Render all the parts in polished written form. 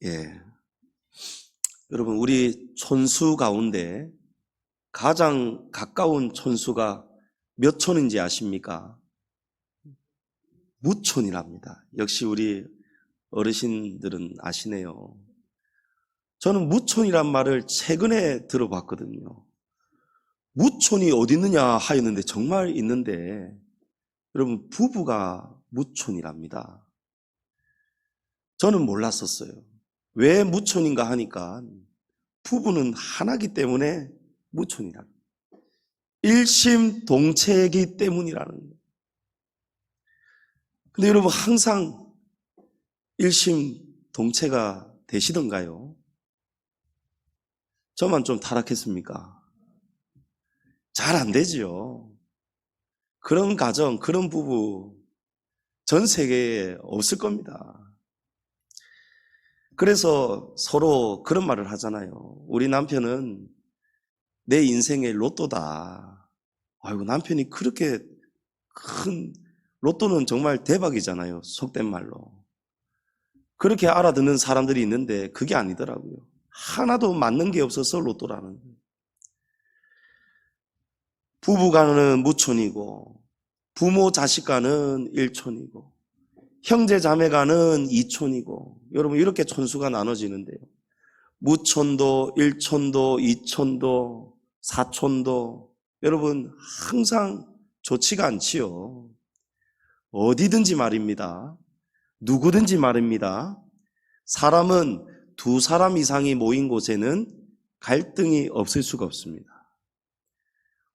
예. 여러분, 우리 촌수 가운데 가장 가까운 촌수가 몇 촌인지 아십니까? 무촌이랍니다. 역시 우리 어르신들은 아시네요. 저는 무촌이란 말을 최근에 들어봤거든요. 무촌이 어디 있느냐 하였는데 정말 있는데, 여러분, 부부가 무촌이랍니다. 저는 몰랐었어요. 왜 무촌인가 하니까 부부는 하나기 때문에 무촌이라. 일심동체이기 때문이라는 거예요. 근데 여러분, 항상 일심동체가 되시던가요? 저만 좀 타락했습니까? 잘 안 되지요. 그런 가정, 그런 부부 전 세계에 없을 겁니다. 그래서 서로 그런 말을 하잖아요. 우리 남편은 내 인생의 로또다. 아이고, 남편이 그렇게 큰, 로또는 정말 대박이잖아요. 속된 말로. 그렇게 알아듣는 사람들이 있는데 그게 아니더라고요. 하나도 맞는 게 없어서 로또라는 거예요. 부부간은 무촌이고, 부모 자식간은 일촌이고, 형제 자매간은 이촌이고, 여러분, 이렇게 촌수가 나눠지는데요. 무촌도, 일촌도, 이촌도, 사촌도, 여러분, 항상 좋지가 않지요. 어디든지 말입니다. 누구든지 말입니다. 사람은 두 사람 이상이 모인 곳에는 갈등이 없을 수가 없습니다.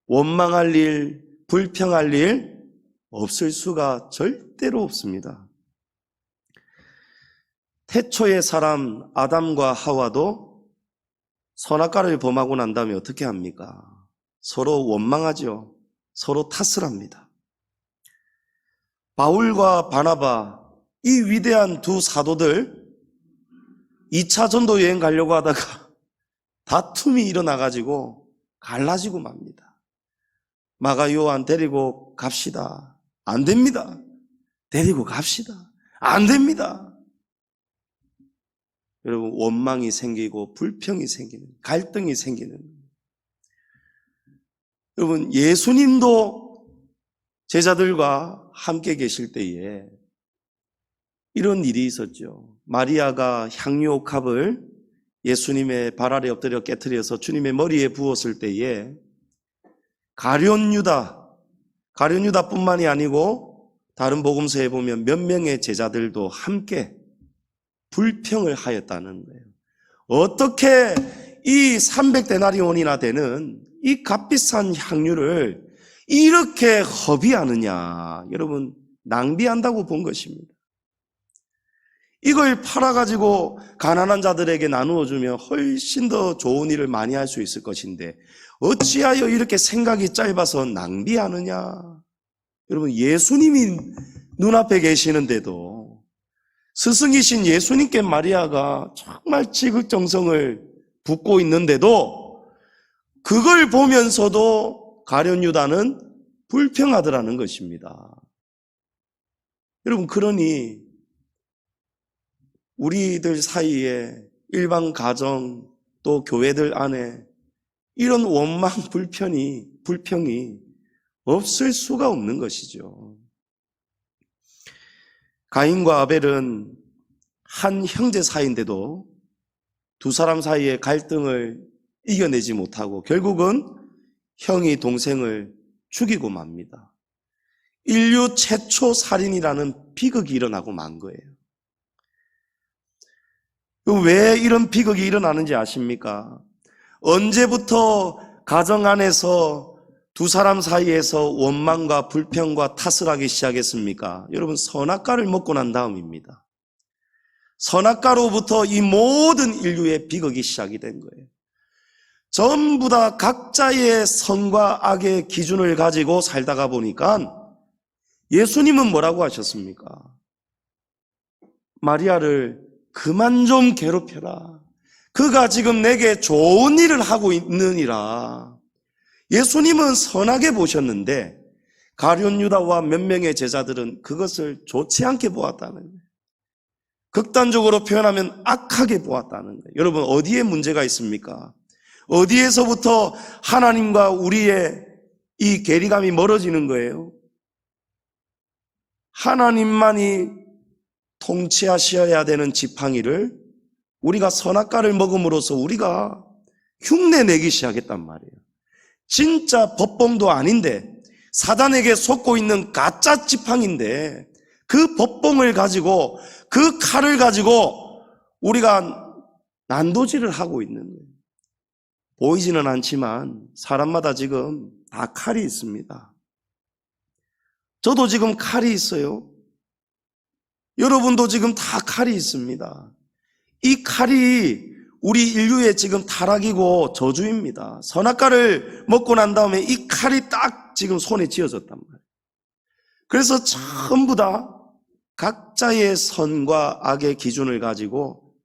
원망할 일, 불평할 일 없을 수가 절대로 없습니다. 태초의 사람 아담과 하와도 선악과를 범하고 난 다음에 어떻게 합니까? 서로 원망하죠. 서로 탓을 합니다. 바울과 바나바, 이 위대한 두 사도들 2차 전도 여행 가려고 하다가 다툼이 일어나가지고 갈라지고 맙니다. 마가 요한 데리고 갑시다. 안 됩니다. 데리고 갑시다. 안 됩니다. 여러분, 원망이 생기고 불평이 생기는, 갈등이 생기는. 여러분, 예수님도 제자들과 함께 계실 때에 이런 일이 있었죠. 마리아가 향유옥합을 예수님의 발 아래 엎드려 깨트려서 주님의 머리에 부었을 때에 가룟 유다뿐만이 아니고 다른 복음서에 보면 몇 명의 제자들도 함께 불평을 하였다는 거예요. 어떻게 이 300데나리온이나 되는 이 값비싼 향유를 이렇게 허비하느냐. 여러분, 낭비한다고 본 것입니다. 이걸 팔아가지고 가난한 자들에게 나누어주면 훨씬 더 좋은 일을 많이 할 수 있을 것인데 어찌하여 이렇게 생각이 짧아서 낭비하느냐. 여러분, 예수님이 눈앞에 계시는데도 스승이신 예수님께 마리아가 정말 지극정성을 붓고 있는데도 그걸 보면서도 가룟 유다는 불평하더라는 것입니다. 여러분, 그러니 우리들 사이에 일반 가정 또 교회들 안에 이런 원망 불평이 없을 수가 없는 것이죠. 가인과 아벨은 한 형제 사이인데도 두 사람 사이의 갈등을 이겨내지 못하고 결국은 형이 동생을 죽이고 맙니다. 인류 최초 살인이라는 비극이 일어나고 만 거예요. 왜 이런 비극이 일어나는지 아십니까? 언제부터 가정 안에서 두 사람 사이에서 원망과 불평과 탓을 하기 시작했습니까? 여러분, 선악과를 먹고 난 다음입니다. 선악과로부터 이 모든 인류의 비극이 시작이 된 거예요. 전부 다 각자의 선과 악의 기준을 가지고 살다가 보니까 예수님은 뭐라고 하셨습니까? 마리아를 그만 좀 괴롭혀라. 그가 지금 내게 좋은 일을 하고 있느니라. 예수님은 선하게 보셨는데 가룟 유다와 몇 명의 제자들은 그것을 좋지 않게 보았다는 거예요. 극단적으로 표현하면 악하게 보았다는 거예요. 여러분, 어디에 문제가 있습니까? 어디에서부터 하나님과 우리의 이 괴리감이 멀어지는 거예요? 하나님만이 통치하셔야 되는 지팡이를 우리가 선악과를 먹음으로써 우리가 흉내내기 시작했단 말이에요. 진짜 법봉도 아닌데, 사단에게 속고 있는 가짜 지팡인데, 그 법봉을 가지고, 그 칼을 가지고 우리가 난도질을 하고 있는 거예요. 보이지는 않지만 사람마다 지금 다 칼이 있습니다. 저도 지금 칼이 있어요. 여러분도 지금 다 칼이 있습니다. 이 칼이 우리 인류의 지금 타락이고 저주입니다. 선악과를 먹고 난 다음에 이 칼이 딱 지금 손에 쥐어졌단 말이에요. 그래서 전부 다 각자의 선과 악의 기준을 가지고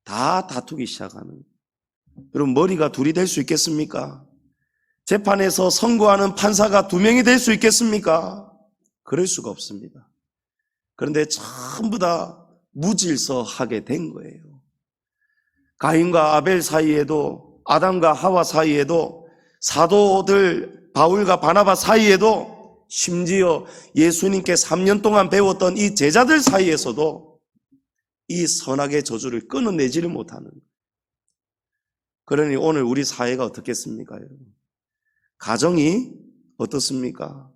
다 다투기 시작하는 거예요. 여러분, 머리가 둘이 될 수 있겠습니까? 재판에서 선고하는 판사가 2명이 될 수 있겠습니까? 그럴 수가 없습니다. 그런데 전부 다 무질서하게 된 거예요. 가인과 아벨 사이에도, 아담과 하와 사이에도, 사도들 바울과 바나바 사이에도, 심지어 예수님께 3년 동안 배웠던 이 제자들 사이에서도 이 선악의 저주를 끊어내지를 못하는 거예요. 그러니 오늘 우리 사회가 어떻겠습니까, 여러분? 가정이 어떻습니까?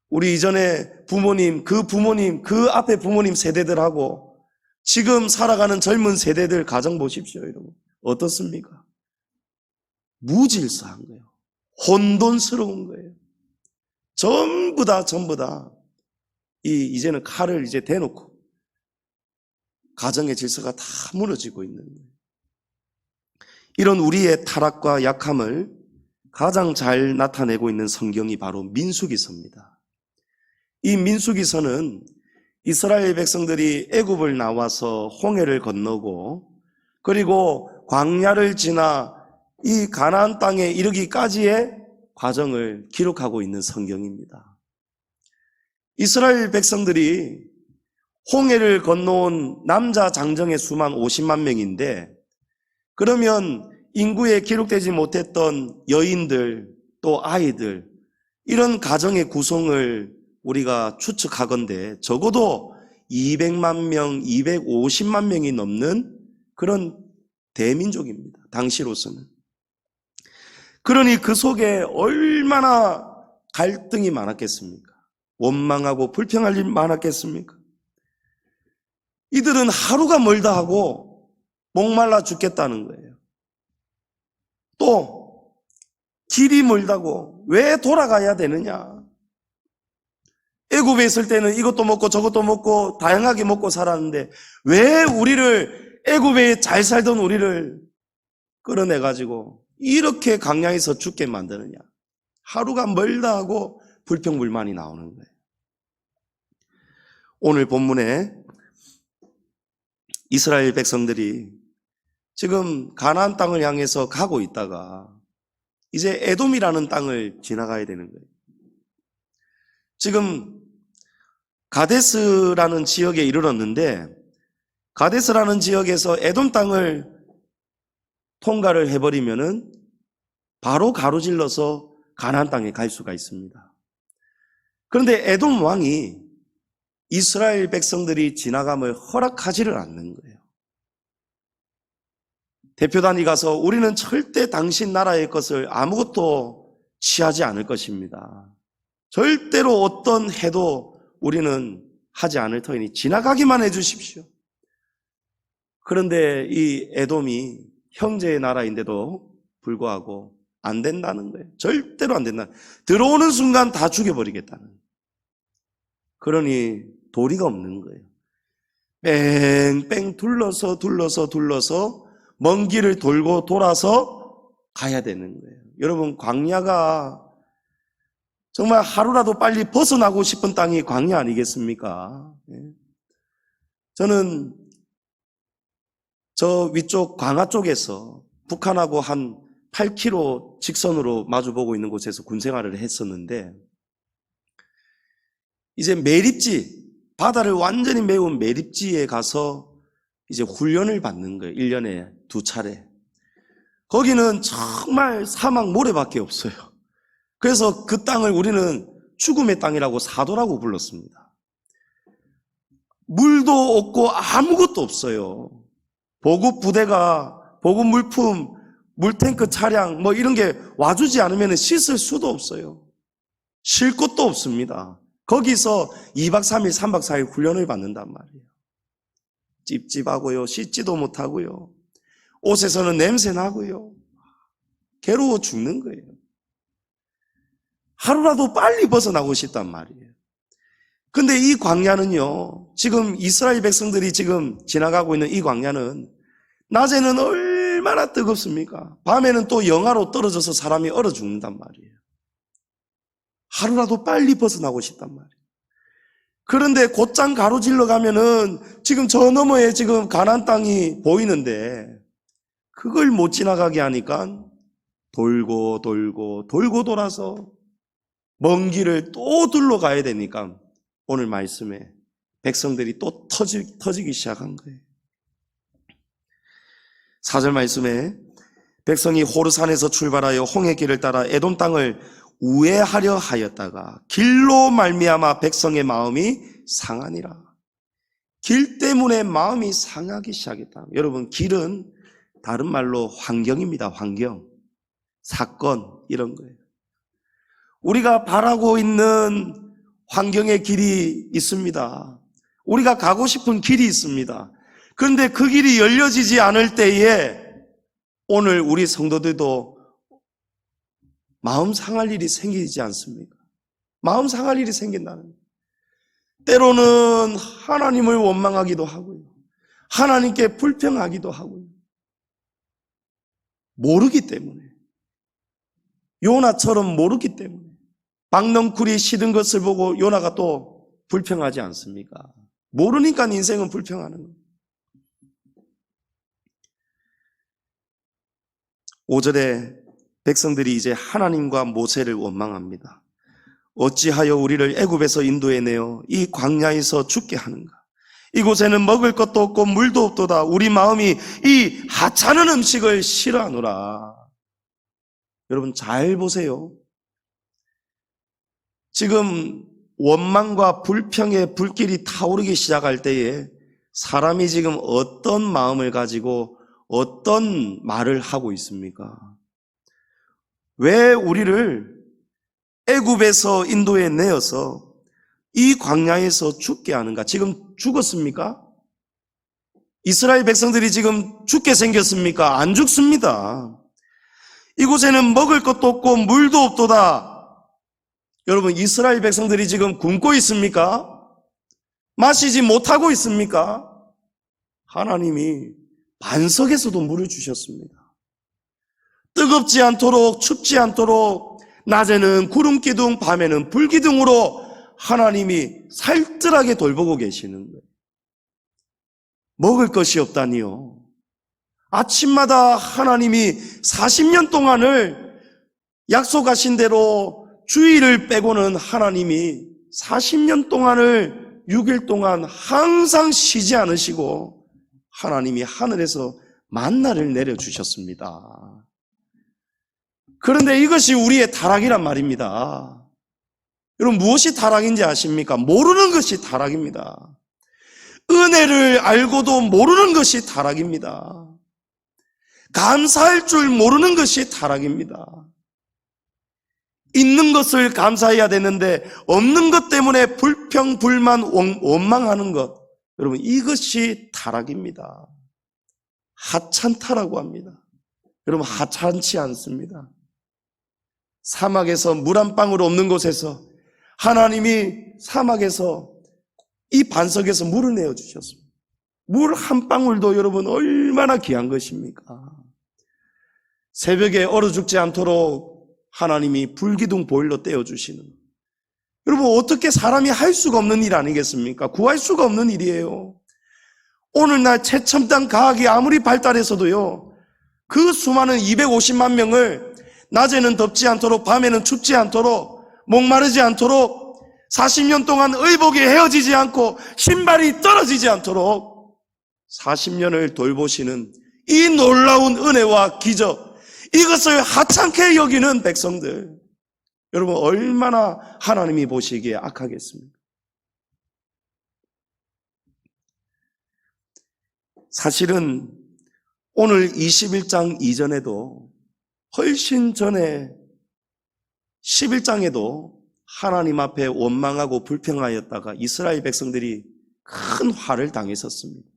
우리 이전에 부모님, 그 앞에 부모님 세대들하고 지금 살아가는 젊은 세대들 가정 보십시오, 여러분. 어떻습니까? 무질서한 거예요. 혼돈스러운 거예요. 전부 다 이제는 칼을 이제 대놓고 가정의 질서가 다 무너지고 있는 거예요. 이런 우리의 타락과 약함을 가장 잘 나타내고 있는 성경이 바로 민수기서입니다. 이 민수기서는 이스라엘 백성들이 애굽을 나와서 홍해를 건너고 그리고 광야를 지나 이 가나안 땅에 이르기까지의 과정을 기록하고 있는 성경입니다. 이스라엘 백성들이 홍해를 건너온 남자 장정의 수만 50만 명인데, 그러면 인구에 기록되지 못했던 여인들 또 아이들, 이런 가정의 구성을 우리가 추측하건대 적어도 200만 명, 250만 명이 넘는 그런 대민족입니다. 당시로서는. 그러니 그 속에 얼마나 갈등이 많았겠습니까? 원망하고 불평할 일이 많았겠습니까? 이들은 하루가 멀다 하고 목말라 죽겠다는 거예요. 또 길이 멀다고 왜 돌아가야 되느냐? 애굽에 있을 때는 이것도 먹고 저것도 먹고 다양하게 먹고 살았는데 왜 우리를, 애굽에 잘 살던 우리를 끌어내가지고 이렇게 광야에서 죽게 만드느냐? 하루가 멀다 하고 불평불만이 나오는 거예요. 오늘 본문에 이스라엘 백성들이 지금 가나안 땅을 향해서 가고 있다가 이제 에돔이라는 땅을 지나가야 되는 거예요. 지금 가데스라는 지역에 이르렀는데, 가데스라는 지역에서 에돔 땅을 통과를 해버리면은 바로 가로질러서 가나안 땅에 갈 수가 있습니다. 그런데 에돔 왕이 이스라엘 백성들이 지나감을 허락하지를 않는 거예요. 대표단이 가서 우리는 절대 당신 나라의 것을 아무것도 취하지 않을 것입니다. 절대로 어떤 해도 우리는 하지 않을 터이니 지나가기만 해주십시오. 그런데 이 에돔이 형제의 나라인데도 불구하고 안 된다는 거예요. 절대로 안 된다. 들어오는 순간 다 죽여버리겠다는. 그러니 도리가 없는 거예요. 뺑뺑 둘러서 먼 길을 돌고 돌아서 가야 되는 거예요. 여러분, 광야가 정말 하루라도 빨리 벗어나고 싶은 땅이 광야 아니겠습니까? 저는 저 위쪽 광화 쪽에서 북한하고 한 8km 직선으로 마주보고 있는 곳에서 군생활을 했었는데, 이제 매립지, 바다를 완전히 메운 매립지에 가서 이제 훈련을 받는 거예요. 1년에 2차례. 거기는 정말 사막 모래밖에 없어요. 그래서 그 땅을 우리는 죽음의 땅이라고 사도라고 불렀습니다. 물도 없고 아무것도 없어요. 보급 부대가 보급 물품, 물탱크 차량 뭐 이런 게 와주지 않으면 씻을 수도 없어요. 쉴 곳도 없습니다. 거기서 2박 3일, 3박 4일 훈련을 받는단 말이에요. 찝찝하고요. 씻지도 못하고요. 옷에서는 냄새 나고요. 괴로워 죽는 거예요. 하루라도 빨리 벗어나고 싶단 말이에요. 근데 이 광야는요, 지금 이스라엘 백성들이 지금 지나가고 있는 이 광야는 낮에는 얼마나 뜨겁습니까? 밤에는 또 영하로 떨어져서 사람이 얼어 죽는단 말이에요. 하루라도 빨리 벗어나고 싶단 말이에요. 그런데 곧장 가로질러 가면은 지금 저 너머에 지금 가나안 땅이 보이는데 그걸 못 지나가게 하니까 돌고 돌아서 먼 길을 또 둘러가야 되니까 오늘 말씀에 백성들이 또 터지기 시작한 거예요. 4절 말씀에 백성이 호르산에서 출발하여 홍해 길을 따라 에돔 땅을 우회하려 하였다가 길로 말미암아 백성의 마음이 상하니라. 길 때문에 마음이 상하기 시작했다. 여러분, 길은 다른 말로 환경입니다. 환경, 사건 이런 거예요. 우리가 바라고 있는 환경의 길이 있습니다. 우리가 가고 싶은 길이 있습니다. 그런데 그 길이 열려지지 않을 때에 오늘 우리 성도들도 마음 상할 일이 생기지 않습니까? 마음 상할 일이 생긴다는 거예요. 때로는 하나님을 원망하기도 하고요. 하나님께 불평하기도 하고요. 모르기 때문에. 요나처럼 모르기 때문에. 박넝쿨이 시든 것을 보고 요나가 또 불평하지 않습니까? 모르니까 인생은 불평하는 거예요. 5절에 백성들이 이제 하나님과 모세를 원망합니다. 어찌하여 우리를 애굽에서 인도해내어 이 광야에서 죽게 하는가? 이곳에는 먹을 것도 없고 물도 없도다. 우리 마음이 이 하찮은 음식을 싫어하노라. 여러분 잘 보세요. 지금 원망과 불평의 불길이 타오르기 시작할 때에 사람이 지금 어떤 마음을 가지고 어떤 말을 하고 있습니까? 왜 우리를 애굽에서 인도에 내어서 이 광야에서 죽게 하는가? 지금 죽었습니까? 이스라엘 백성들이 지금 죽게 생겼습니까? 안 죽습니다. 이곳에는 먹을 것도 없고 물도 없도다. 여러분, 이스라엘 백성들이 지금 굶고 있습니까? 마시지 못하고 있습니까? 하나님이 반석에서도 물을 주셨습니다. 뜨겁지 않도록 춥지 않도록 낮에는 구름기둥 밤에는 불기둥으로 하나님이 살뜰하게 돌보고 계시는 거예요. 먹을 것이 없다니요. 아침마다 하나님이 40년 동안을 약속하신 대로 주일을 빼고는 하나님이 40년 동안을 6일 동안 항상 쉬지 않으시고 하나님이 하늘에서 만나를 내려주셨습니다. 그런데 이것이 우리의 타락이란 말입니다. 여러분 무엇이 타락인지 아십니까? 모르는 것이 타락입니다. 은혜를 알고도 모르는 것이 타락입니다. 감사할 줄 모르는 것이 타락입니다. 있는 것을 감사해야 되는데 없는 것 때문에 불평, 불만, 원망하는 것, 여러분 이것이 타락입니다. 하찮다라고 합니다. 여러분 하찮지 않습니다. 사막에서 물 한 방울 없는 곳에서 하나님이 사막에서 이 반석에서 물을 내어주셨습니다. 물 한 방울도 여러분 얼마나 귀한 것입니까? 새벽에 얼어 죽지 않도록 하나님이 불기둥 보일러 떼어주시는, 여러분 어떻게 사람이 할 수가 없는 일 아니겠습니까? 구할 수가 없는 일이에요. 오늘날 최첨단 과학이 아무리 발달해서도요, 그 수많은 250만 명을 낮에는 덥지 않도록 밤에는 춥지 않도록 목마르지 않도록 40년 동안 의복이 헤어지지 않고 신발이 떨어지지 않도록 40년을 돌보시는 이 놀라운 은혜와 기적, 이것을 하찮게 여기는 백성들, 여러분 얼마나 하나님이 보시기에 악하겠습니까? 사실은 오늘 21장 이전에도 훨씬 전에 11장에도 하나님 앞에 원망하고 불평하였다가 이스라엘 백성들이 큰 화를 당했었습니다.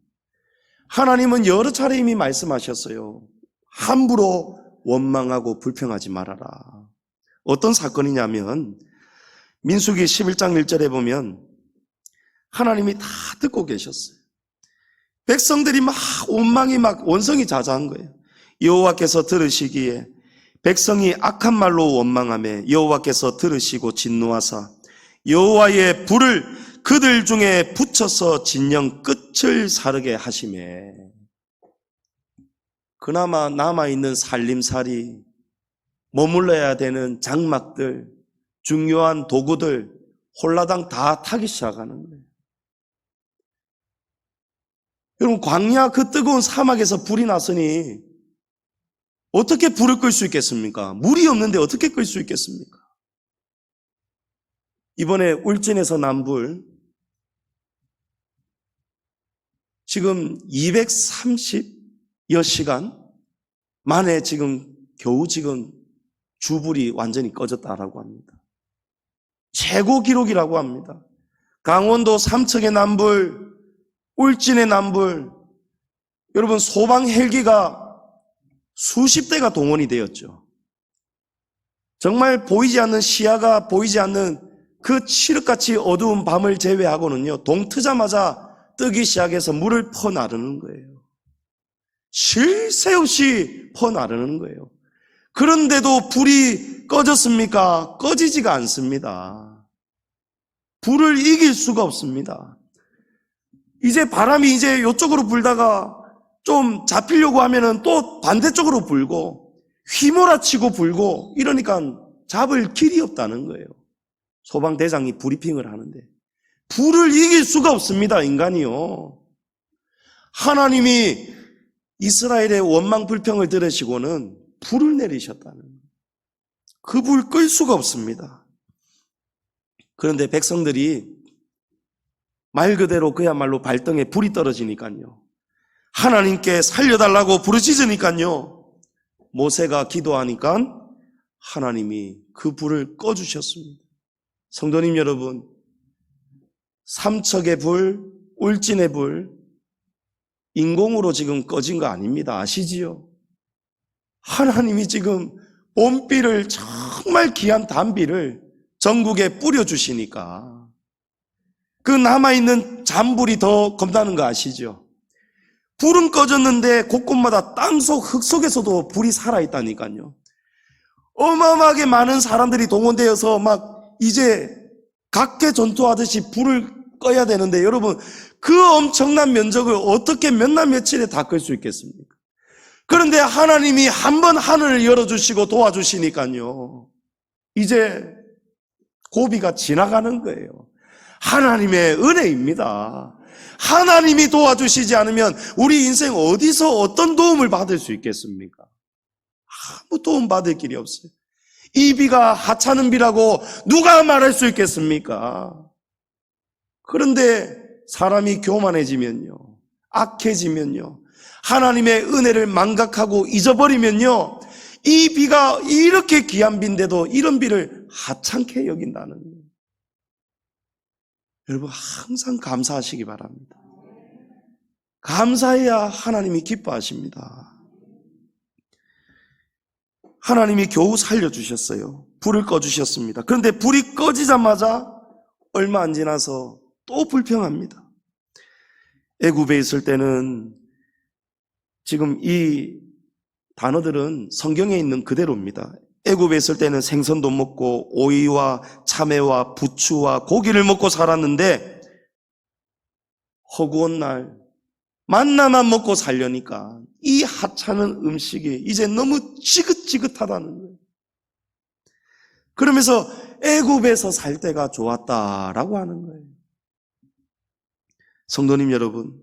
하나님은 여러 차례 이미 말씀하셨어요. 함부로 원망하고 불평하지 말아라. 어떤 사건이냐면 민수기 11장 1절에 보면 하나님이 다 듣고 계셨어요. 백성들이 막 원망이 막 원성이 자자한 거예요. 여호와께서 들으시기에 백성이 악한 말로 원망하며 여호와께서 들으시고 진노하사 여호와의 불을 그들 중에 붙여서 진영 끝을 사르게 하시매, 그나마 남아있는 살림살이, 머물러야 되는 장막들, 중요한 도구들 홀라당 다 타기 시작하는 거예요. 여러분, 광야 그 뜨거운 사막에서 불이 났으니 어떻게 불을 끌 수 있겠습니까? 물이 없는데 어떻게 끌 수 있겠습니까? 이번에 울진에서 난 불, 지금 230여 시간 만에 겨우 주불이 완전히 꺼졌다라고 합니다. 최고 기록이라고 합니다. 강원도 삼척의 난불, 울진의 난불, 여러분 소방 헬기가 수십 대가 동원이 되었죠. 정말 보이지 않는, 시야가 보이지 않는 그 칠흑같이 어두운 밤을 제외하고는요, 동 트자마자 뜨기 시작해서 물을 퍼나르는 거예요. 쉴 새 없이 퍼나르는 거예요. 그런데도 불이 꺼졌습니까? 꺼지지가 않습니다. 불을 이길 수가 없습니다. 이제 바람이 이쪽으로 불다가 좀 잡히려고 하면은 또 반대쪽으로 불고 휘몰아치고 불고 이러니까 잡을 길이 없다는 거예요. 소방대장이 브리핑을 하는데 불을 이길 수가 없습니다, 인간이요. 하나님이 이스라엘의 원망 불평을 들으시고는 불을 내리셨다는 거예요. 그 불 끌 수가 없습니다. 그런데 백성들이 말 그대로 그야말로 발등에 불이 떨어지니까요, 하나님께 살려달라고 부르짖으니까요, 모세가 기도하니까 하나님이 그 불을 꺼주셨습니다. 성도님 여러분, 삼척의 불, 울진의 불, 인공으로 지금 꺼진 거 아닙니다. 아시지요? 하나님이 지금 봄비를, 정말 귀한 단비를 전국에 뿌려주시니까 그 남아있는 잔불이 더 겁나는 거 아시죠? 불은 꺼졌는데 곳곳마다 땅속, 흙 속에서도 불이 살아있다니까요. 어마어마하게 많은 사람들이 동원되어서 막 이제 각계 전투하듯이 불을 꺼야 되는데, 여러분 그 엄청난 면적을 어떻게 몇 날 며칠에 다 끌 수 있겠습니까? 그런데 하나님이 한번 하늘을 열어주시고 도와주시니까요, 이제 고비가 지나가는 거예요. 하나님의 은혜입니다. 하나님이 도와주시지 않으면 우리 인생 어디서 어떤 도움을 받을 수 있겠습니까? 아무 도움 받을 길이 없어요. 이 비가 하찮은 비라고 누가 말할 수 있겠습니까? 그런데 사람이 교만해지면요, 악해지면요, 하나님의 은혜를 망각하고 잊어버리면요, 이 비가 이렇게 귀한 비인데도 이런 비를 하찮게 여긴다는 거예요. 여러분 항상 감사하시기 바랍니다. 감사해야 하나님이 기뻐하십니다. 하나님이 겨우 살려주셨어요. 불을 꺼주셨습니다. 그런데 불이 꺼지자마자 얼마 안 지나서 또 불평합니다. 애굽에 있을 때는, 지금 이 단어들은 성경에 있는 그대로입니다. 애굽에 있을 때는 생선도 먹고 오이와 참외와 부추와 고기를 먹고 살았는데 허구한 날 만나만 먹고 살려니까 이 하찮은 음식이 이제 너무 지긋지긋하다는 거예요. 그러면서 애굽에서 살 때가 좋았다라고 하는 거예요. 성도님 여러분,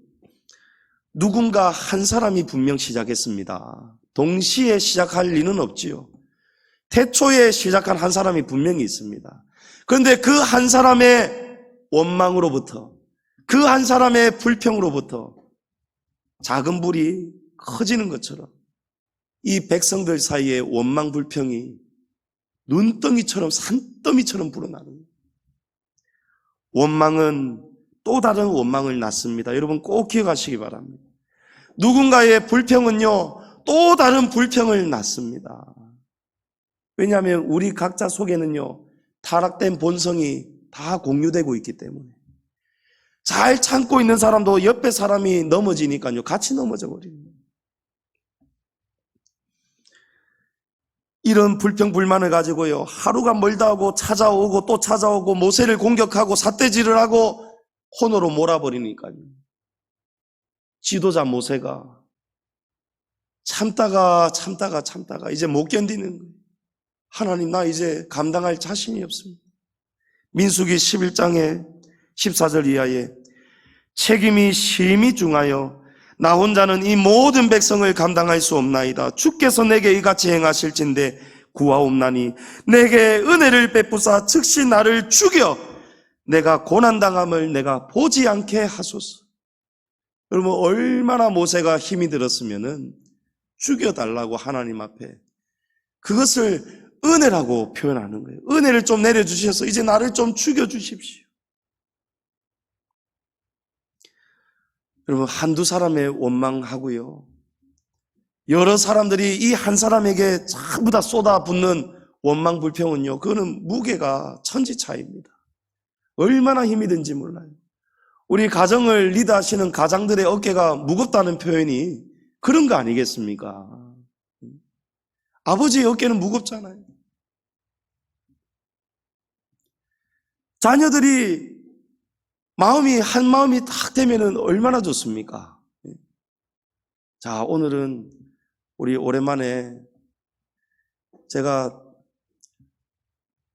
누군가 한 사람이 분명 시작했습니다. 동시에 시작할 리는 없지요. 태초에 시작한 한 사람이 분명히 있습니다. 그런데 그 한 사람의 원망으로부터, 그 한 사람의 불평으로부터 작은 불이 커지는 것처럼 이 백성들 사이에 원망 불평이 눈덩이처럼 산더미처럼 불어나는 거예요. 원망은 또 다른 원망을 낳습니다. 여러분 꼭 기억하시기 바랍니다. 누군가의 불평은요, 또 다른 불평을 낳습니다. 왜냐하면 우리 각자 속에는요, 타락된 본성이 다 공유되고 있기 때문에. 잘 참고 있는 사람도 옆에 사람이 넘어지니까요, 같이 넘어져 버립니다. 이런 불평 불만을 가지고요, 하루가 멀다 하고 찾아오고 또 찾아오고 모세를 공격하고 삿대질을 하고 혼으로 몰아버리니까요. 지도자 모세가 참다가 이제 못 견디는 거예요. 하나님, 나 이제 감당할 자신이 없습니다. 민수기 11장에 14절 이하에 책임이 심히 중하여 나 혼자는 이 모든 백성을 감당할 수 없나이다. 주께서 내게 이같이 행하실진대 구하옵나니 내게 은혜를 베푸사 즉시 나를 죽여 내가 고난당함을 내가 보지 않게 하소서. 여러분, 얼마나 모세가 힘이 들었으면은 죽여달라고 하나님 앞에 그것을 은혜라고 표현하는 거예요. 은혜를 좀 내려주셔서 이제 나를 좀 죽여주십시오. 여러분, 한두 사람의 원망하고요, 여러 사람들이 이 한 사람에게 전부 다 쏟아붓는 원망 불평은요, 그거는 무게가 천지 차이입니다. 얼마나 힘이 든지 몰라요. 우리 가정을 리드하시는 가장들의 어깨가 무겁다는 표현이 그런 거 아니겠습니까? 아버지의 어깨는 무겁잖아요. 자녀들이 한 마음이 딱 되면은 얼마나 좋습니까? 자, 오늘은 우리 오랜만에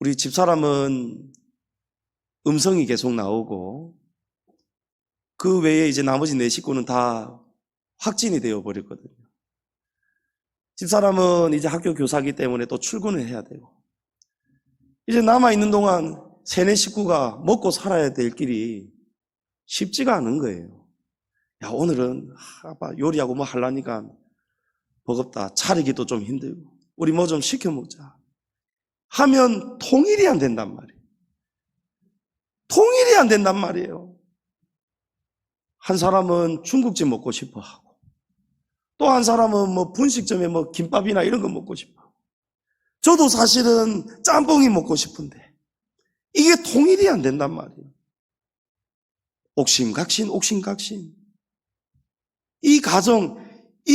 우리 집사람은 음성이 계속 나오고 그 외에 이제 나머지 4식구는 다 확진이 되어 버렸거든요. 집사람은 이제 학교 교사기 때문에 또 출근을 해야 되고, 이제 남아있는 동안 3, 4식구가 먹고 살아야 될 길이 쉽지가 않은 거예요. 야, 오늘은 아빠 요리하고 뭐 하려니까 버겁다. 차리기도 좀 힘들고 우리 뭐 좀 시켜 먹자 하면 통일이 안 된단 말이에요. 통일이 안 된단 말이에요. 한 사람은 중국집 먹고 싶어 하고, 또 한 사람은 뭐 분식점에 뭐 김밥이나 이런 거 먹고 싶어 하고, 저도 사실은 짬뽕이 먹고 싶은데 이게 통일이 안 된단 말이에요. 옥심각신. 이 가정, 이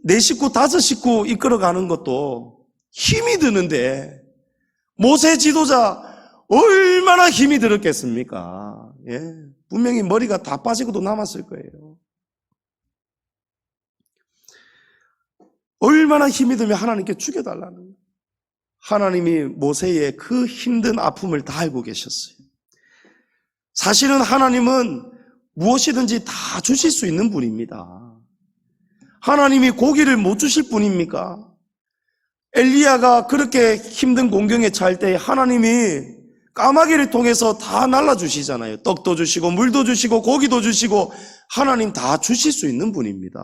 4식구, 5식구 이끌어가는 것도 힘이 드는데 모세 지도자 얼마나 힘이 들었겠습니까? 예, 분명히 머리가 다 빠지고도 남았을 거예요. 얼마나 힘이 들면 하나님께 죽여달라는 거예요. 하나님이 모세의 그 힘든 아픔을 다 알고 계셨어요. 사실은 하나님은 무엇이든지 다 주실 수 있는 분입니다. 하나님이 고기를 못 주실 분입니까? 엘리야가 그렇게 힘든 공경에 처할 때 하나님이 까마귀를 통해서 다 날라주시잖아요. 떡도 주시고 물도 주시고 고기도 주시고 하나님 다 주실 수 있는 분입니다.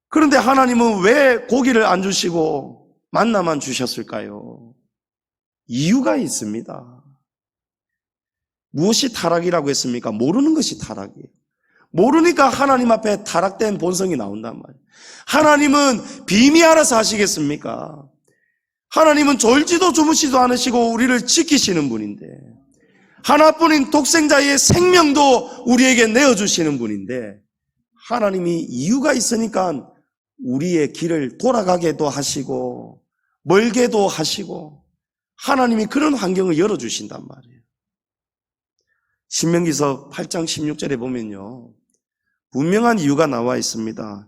그런데 하나님은 왜 고기를 안 주시고 만나만 주셨을까요? 이유가 있습니다. 무엇이 타락이라고 했습니까? 모르는 것이 타락이에요. 모르니까 하나님 앞에 타락된 본성이 나온단 말이에요. 하나님은 빙의 알아서 하시겠습니까? 하나님은 졸지도 주무시도 않으시고 우리를 지키시는 분인데, 하나뿐인 독생자의 생명도 우리에게 내어주시는 분인데, 하나님이 이유가 있으니까 우리의 길을 돌아가게도 하시고 멀게도 하시고 하나님이 그런 환경을 열어주신단 말이에요. 신명기서 8장 16절에 보면요, 분명한 이유가 나와 있습니다.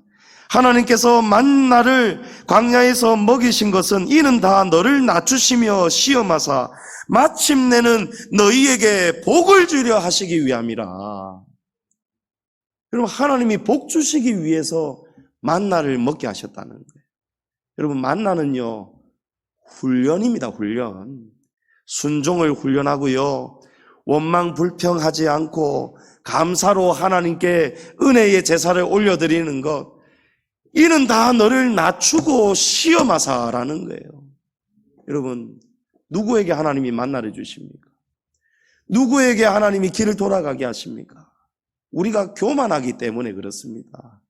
하나님께서 만나를 광야에서 먹이신 것은 이는 다 너를 낮추시며 시험하사 마침내는 너희에게 복을 주려 하시기 위함이라. 여러분, 하나님이 복 주시기 위해서 만나를 먹게 하셨다는 거예요. 여러분, 만나는요, 훈련입니다. 훈련. 순종을 훈련하고요, 원망 불평하지 않고 감사로 하나님께 은혜의 제사를 올려드리는 것, 이는 다 너를 낮추고 시험하사라는 거예요. 여러분, 누구에게 하나님이 만나를 주십니까? 누구에게 하나님이 길을 돌아가게 하십니까? 우리가 교만하기 때문에 그렇습니다.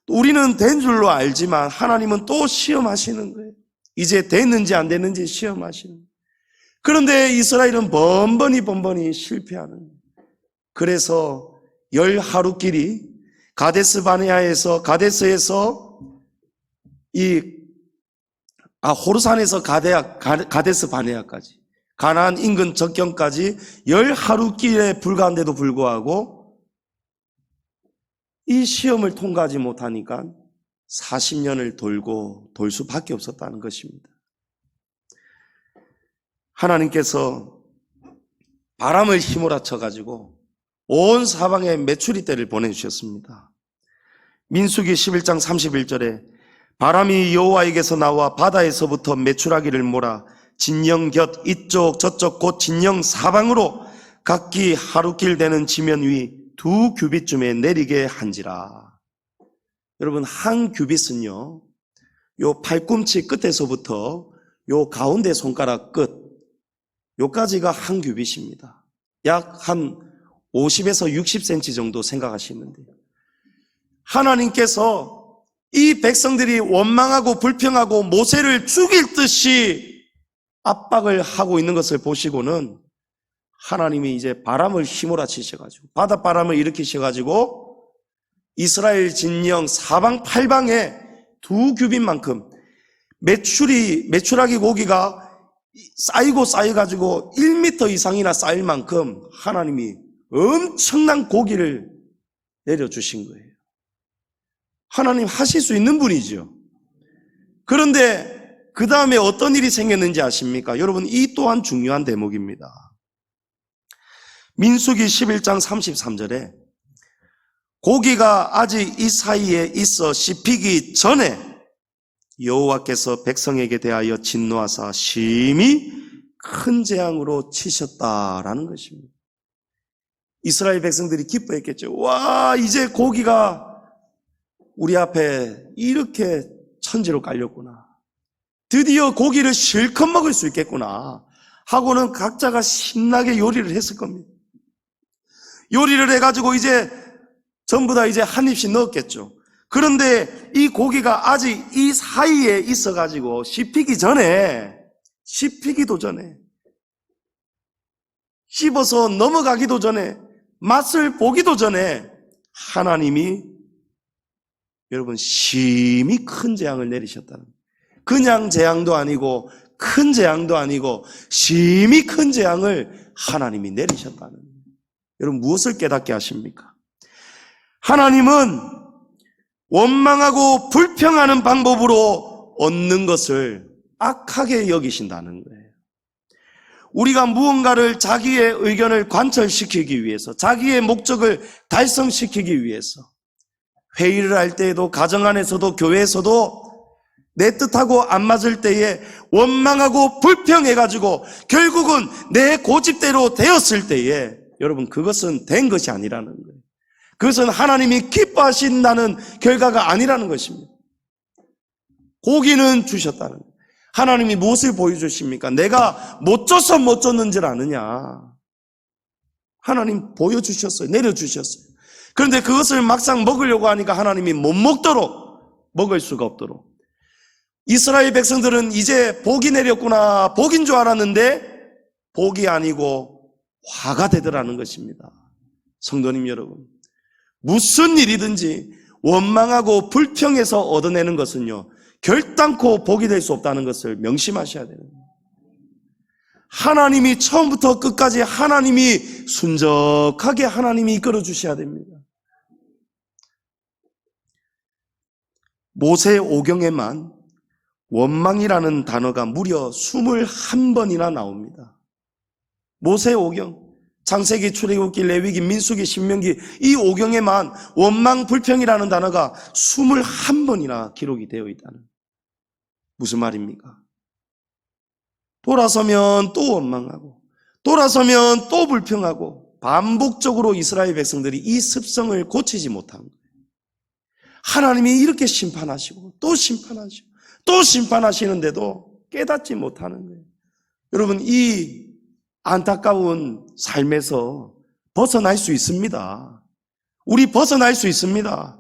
우리는 된 줄로 알지만 하나님은 또 시험하시는 거예요. 이제 됐는지 안 됐는지 시험하시는 거예요. 그런데 이스라엘은 번번이 실패하는 거예요. 그래서 10하루길이 가데스에서 호르산에서 가데스 바네아까지, 가나안 인근 접경까지 10하루길에 불과한데도 불구하고 이 시험을 통과하지 못하니까 40년을 돌 수밖에 없었다는 것입니다. 하나님께서 바람을 휘몰아쳐 가지고 온 사방에 메추리 떼를 보내주셨습니다. 민수기 11장 31절에 바람이 여호와에게서 나와 바다에서부터 메추라기를 몰아 진영 곁 이쪽 저쪽 곧 진영 사방으로 각기 하루길 되는 지면 위 2규빗쯤에 내리게 한지라. 여러분, 한 규빗은요, 요 팔꿈치 끝에서부터 요 가운데 손가락 끝, 요까지가 한 규빗입니다. 약 한 50에서 60cm 정도 생각하시면 돼요. 하나님께서 이 백성들이 원망하고 불평하고 모세를 죽일 듯이 압박을 하고 있는 것을 보시고는 하나님이 이제 바람을 휘몰아치셔가지고, 바닷바람을 일으키셔가지고 이스라엘 진영 사방 팔방에 2규빗만큼 메추라기 고기가 쌓여가지고 1m 이상이나 쌓일 만큼 하나님이 엄청난 고기를 내려주신 거예요. 하나님 하실 수 있는 분이죠. 그런데 그 다음에 어떤 일이 생겼는지 아십니까? 여러분, 이 또한 중요한 대목입니다. 민수기 11장 33절에 고기가 아직 이 사이에 있어 씹히기 전에 여호와께서 백성에게 대하여 진노하사 심히 큰 재앙으로 치셨다라는 것입니다. 이스라엘 백성들이 기뻐했겠죠. 와, 이제 고기가 우리 앞에 이렇게 천지로 깔렸구나. 드디어 고기를 실컷 먹을 수 있겠구나 하고는 각자가 신나게 요리를 했을 겁니다. 요리를 해가지고 이제 전부 다 이제 한 입씩 넣었겠죠. 그런데 이 고기가 아직 이 사이에 있어가지고 씹히기도 전에, 씹어서 넘어가기도 전에, 맛을 보기도 전에 하나님이 여러분 심히 큰 재앙을 내리셨다는 거예요. 그냥 재앙도 아니고 큰 재앙도 아니고 심히 큰 재앙을 하나님이 내리셨다는 거예요. 여러분, 무엇을 깨닫게 하십니까? 하나님은 원망하고 불평하는 방법으로 얻는 것을 악하게 여기신다는 거예요. 우리가 무언가를 자기의 의견을 관철시키기 위해서, 자기의 목적을 달성시키기 위해서 회의를 할 때에도, 가정 안에서도, 교회에서도 내 뜻하고 안 맞을 때에 원망하고 불평해가지고 결국은 내 고집대로 되었을 때에 여러분, 그것은 된 것이 아니라는 거예요. 그것은 하나님이 기뻐하신다는 결과가 아니라는 것입니다. 고기는 주셨다는 거예요. 하나님이 무엇을 보여주십니까? 내가 못 줘서 못 줬는 줄 아느냐. 하나님 보여주셨어요. 내려주셨어요. 그런데 그것을 막상 먹으려고 하니까 하나님이 못 먹도록, 먹을 수가 없도록. 이스라엘 백성들은 이제 복이 내렸구나, 복인 줄 알았는데 복이 아니고 화가 되더라는 것입니다. 성도님 여러분, 무슨 일이든지 원망하고 불평해서 얻어내는 것은요, 결단코 복이 될 수 없다는 것을 명심하셔야 됩니다. 하나님이 처음부터 끝까지 하나님이 순적하게 하나님이 이끌어 주셔야 됩니다. 모세 오경에만 원망이라는 단어가 무려 21번이나 나옵니다. 모세 오경, 창세기, 출애굽기, 레위기, 민수기, 신명기 이 5경에만 원망, 불평이라는 단어가 21번이나 기록이 되어 있다는. 무슨 말입니까? 돌아서면 또 원망하고 돌아서면 또 불평하고 반복적으로 이스라엘 백성들이 이 습성을 고치지 못한 거예요. 하나님이 이렇게 심판하시고 또 심판하시고 또 심판하시는데도 깨닫지 못하는 거예요. 여러분, 이 안타까운 삶에서 벗어날 수 있습니다. 우리 벗어날 수 있습니다.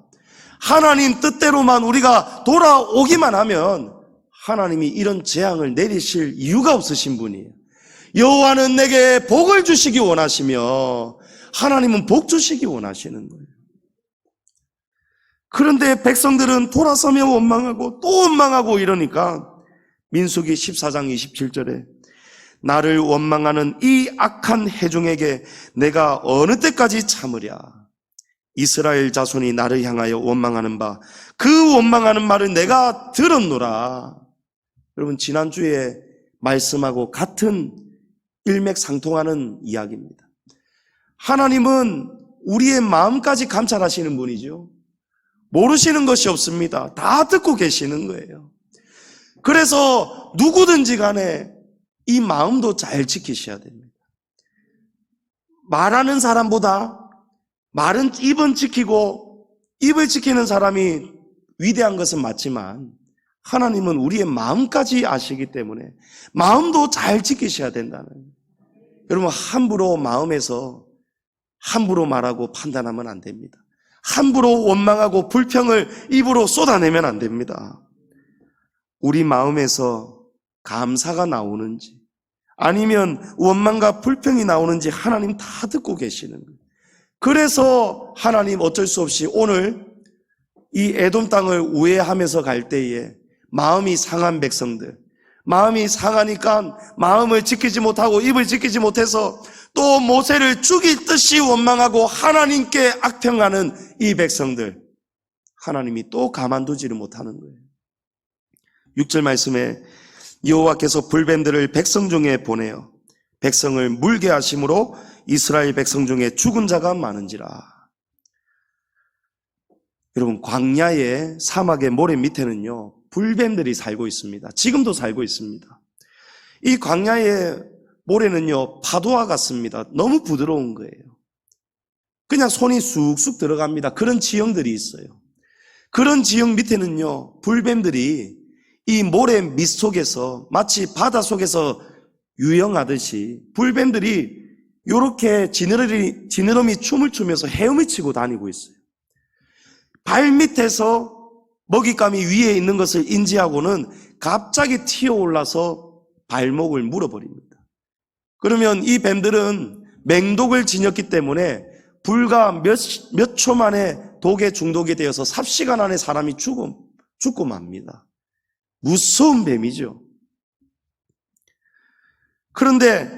하나님 뜻대로만 우리가 돌아오기만 하면 하나님이 이런 재앙을 내리실 이유가 없으신 분이에요. 여호와는 내게 복을 주시기 원하시며 하나님은 복 주시기 원하시는 거예요. 그런데 백성들은 돌아서며 원망하고 또 원망하고 이러니까 민수기 14장 27절에 나를 원망하는 이 악한 회중에게 내가 어느 때까지 참으랴. 이스라엘 자손이 나를 향하여 원망하는 바 그 원망하는 말을 내가 들었노라. 여러분, 지난주에 말씀하고 같은 일맥상통하는 이야기입니다. 하나님은 우리의 마음까지 감찰하시는 분이죠. 모르시는 것이 없습니다. 다 듣고 계시는 거예요. 그래서 누구든지 간에 이 마음도 잘 지키셔야 됩니다. 말하는 사람보다 말은 입은 지키고 입을 지키는 사람이 위대한 것은 맞지만 하나님은 우리의 마음까지 아시기 때문에 마음도 잘 지키셔야 된다는. 여러분, 함부로 마음에서 함부로 말하고 판단하면 안 됩니다. 함부로 원망하고 불평을 입으로 쏟아내면 안 됩니다. 우리 마음에서 감사가 나오는지 아니면 원망과 불평이 나오는지 하나님 다 듣고 계시는 거예요. 그래서 하나님 어쩔 수 없이 오늘 이 에돔 땅을 우회하면서 갈 때에 마음이 상한 백성들, 마음이 상하니까 마음을 지키지 못하고 입을 지키지 못해서 또 모세를 죽일 듯이 원망하고 하나님께 악평하는 이 백성들, 하나님이 또 가만두지를 못하는 거예요. 6절 말씀에 여호와께서 불뱀들을 백성 중에 보내어 백성을 물게 하심으로 이스라엘 백성 중에 죽은 자가 많은지라. 여러분, 광야의 사막의 모래 밑에는요 불뱀들이 살고 있습니다. 지금도 살고 있습니다. 이 광야의 모래는요 파도와 같습니다. 너무 부드러운 거예요. 그냥 손이 쑥쑥 들어갑니다. 그런 지형들이 있어요. 그런 지형 밑에는요 불뱀들이 이 모래 밑 속에서 마치 바다 속에서 유영하듯이 불뱀들이 이렇게 지느러미 춤을 추면서 헤엄을 치고 다니고 있어요. 발 밑에서 먹잇감이 위에 있는 것을 인지하고는 갑자기 튀어올라서 발목을 물어버립니다. 그러면 이 뱀들은 맹독을 지녔기 때문에 불과 몇 초 만에 독에 중독이 되어서 삽시간 안에 사람이 죽고 맙니다. 무서운 뱀이죠. 그런데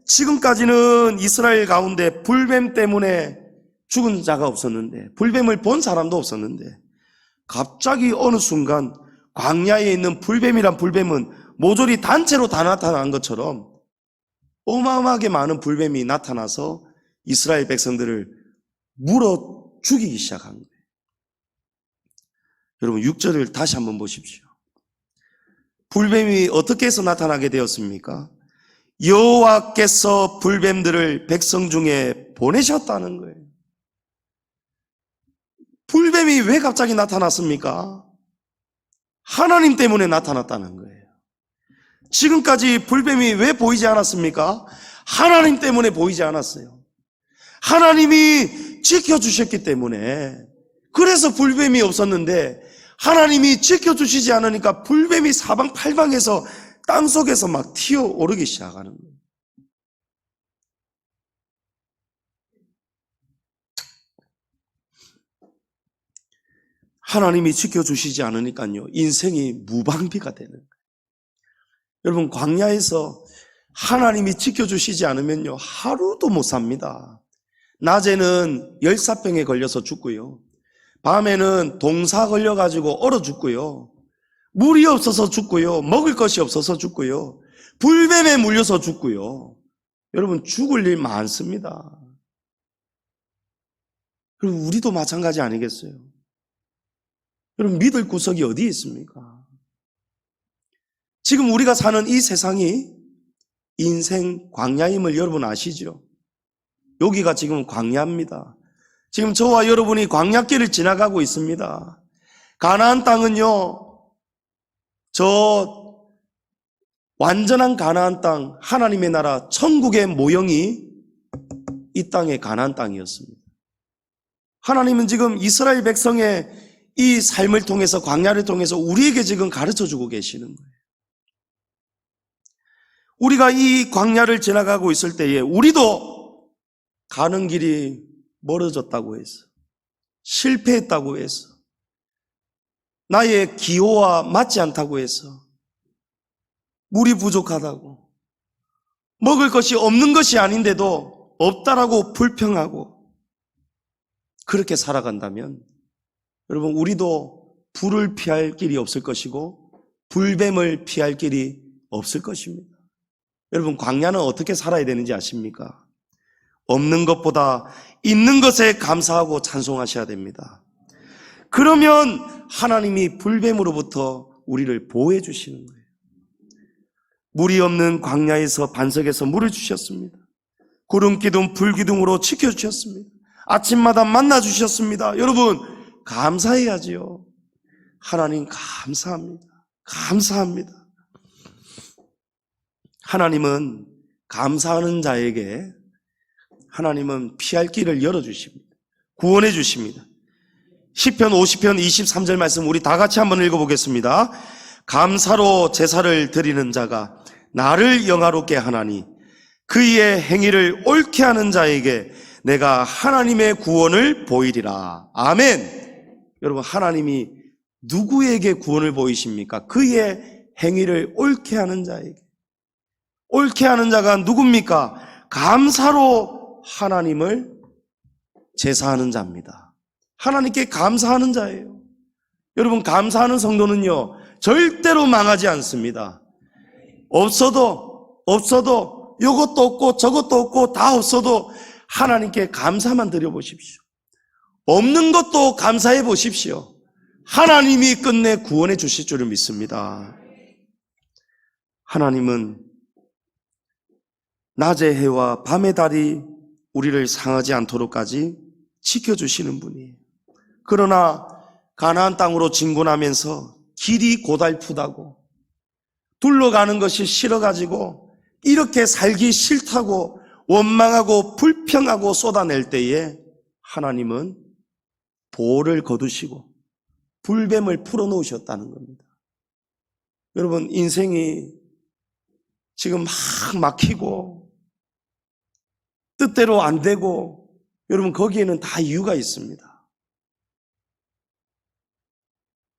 지금까지는 이스라엘 가운데 불뱀 때문에 죽은 자가 없었는데, 불뱀을 본 사람도 없었는데 갑자기 어느 순간 광야에 있는 불뱀이란 불뱀은 모조리 단체로 다 나타난 것처럼 어마어마하게 많은 불뱀이 나타나서 이스라엘 백성들을 물어 죽이기 시작한 거예요. 여러분 6절을 다시 한번 보십시오. 불뱀이 어떻게 해서 나타나게 되었습니까? 여호와께서 불뱀들을 백성 중에 보내셨다는 거예요. 불뱀이 왜 갑자기 나타났습니까? 하나님 때문에 나타났다는 거예요. 지금까지 불뱀이 왜 보이지 않았습니까? 하나님 때문에 보이지 않았어요. 하나님이 지켜주셨기 때문에. 그래서 불뱀이 없었는데 하나님이 지켜주시지 않으니까 불뱀이 사방팔방에서 땅속에서 막 튀어오르기 시작하는 거예요. 하나님이 지켜주시지 않으니까요 인생이 무방비가 되는 거예요. 여러분 광야에서 하나님이 지켜주시지 않으면요 하루도 못 삽니다. 낮에는 열사병에 걸려서 죽고요, 밤에는 동사 걸려가지고 얼어 죽고요, 물이 없어서 죽고요, 먹을 것이 없어서 죽고요, 불뱀에 물려서 죽고요. 여러분 죽을 일 많습니다. 그리고 우리도 마찬가지 아니겠어요? 여러분 믿을 구석이 어디에 있습니까? 지금 우리가 사는 이 세상이 인생 광야임을 여러분 아시죠? 여기가 지금 광야입니다. 지금 저와 여러분이 광야길을 지나가고 있습니다. 가나안 땅은요, 저 완전한 가나안 땅, 하나님의 나라, 천국의 모형이 이 땅의 가나안 땅이었습니다. 하나님은 지금 이스라엘 백성의 이 삶을 통해서, 광야를 통해서 우리에게 지금 가르쳐주고 계시는 거예요. 우리가 이 광야를 지나가고 있을 때에 우리도 가는 길이 멀어졌다고 해서, 실패했다고 해서, 나의 기호와 맞지 않다고 해서, 물이 부족하다고, 먹을 것이 없는 것이 아닌데도 없다라고 불평하고 그렇게 살아간다면 여러분 우리도 불을 피할 길이 없을 것이고 불뱀을 피할 길이 없을 것입니다. 여러분 광야는 어떻게 살아야 되는지 아십니까? 없는 것보다 있는 것에 감사하고 찬송하셔야 됩니다. 그러면 하나님이 불뱀으로부터 우리를 보호해 주시는 거예요. 물이 없는 광야에서 반석에서 물을 주셨습니다. 구름기둥 불기둥으로 지켜주셨습니다. 아침마다 만나주셨습니다. 여러분 감사해야지요. 하나님 감사합니다. 감사합니다. 하나님은 감사하는 자에게 하나님은 피할 길을 열어주십니다. 구원해 주십니다. 시편 50편 23절 말씀 우리 다 같이 한번 읽어보겠습니다. 감사로 제사를 드리는 자가 나를 영화롭게 하나니 그의 행위를 옳게 하는 자에게 내가 하나님의 구원을 보이리라. 아멘. 여러분 하나님이 누구에게 구원을 보이십니까? 그의 행위를 옳게 하는 자에게. 옳게 하는 자가 누굽니까? 감사로 하나님을 제사하는 자입니다. 하나님께 감사하는 자예요. 여러분 감사하는 성도는요 절대로 망하지 않습니다. 없어도 이것도 없고 저것도 없고 다 없어도 하나님께 감사만 드려보십시오. 없는 것도 감사해 보십시오. 하나님이 끝내 구원해 주실 줄을 믿습니다. 하나님은 낮의 해와 밤의 달이 우리를 상하지 않도록까지 지켜주시는 분이에요. 그러나 가나안 땅으로 진군하면서 길이 고달프다고 둘러가는 것이 싫어가지고 이렇게 살기 싫다고 원망하고 불평하고 쏟아낼 때에 하나님은 보호를 거두시고 불뱀을 풀어놓으셨다는 겁니다. 여러분 인생이 지금 막 막히고 뜻대로 안 되고 여러분 거기에는 다 이유가 있습니다.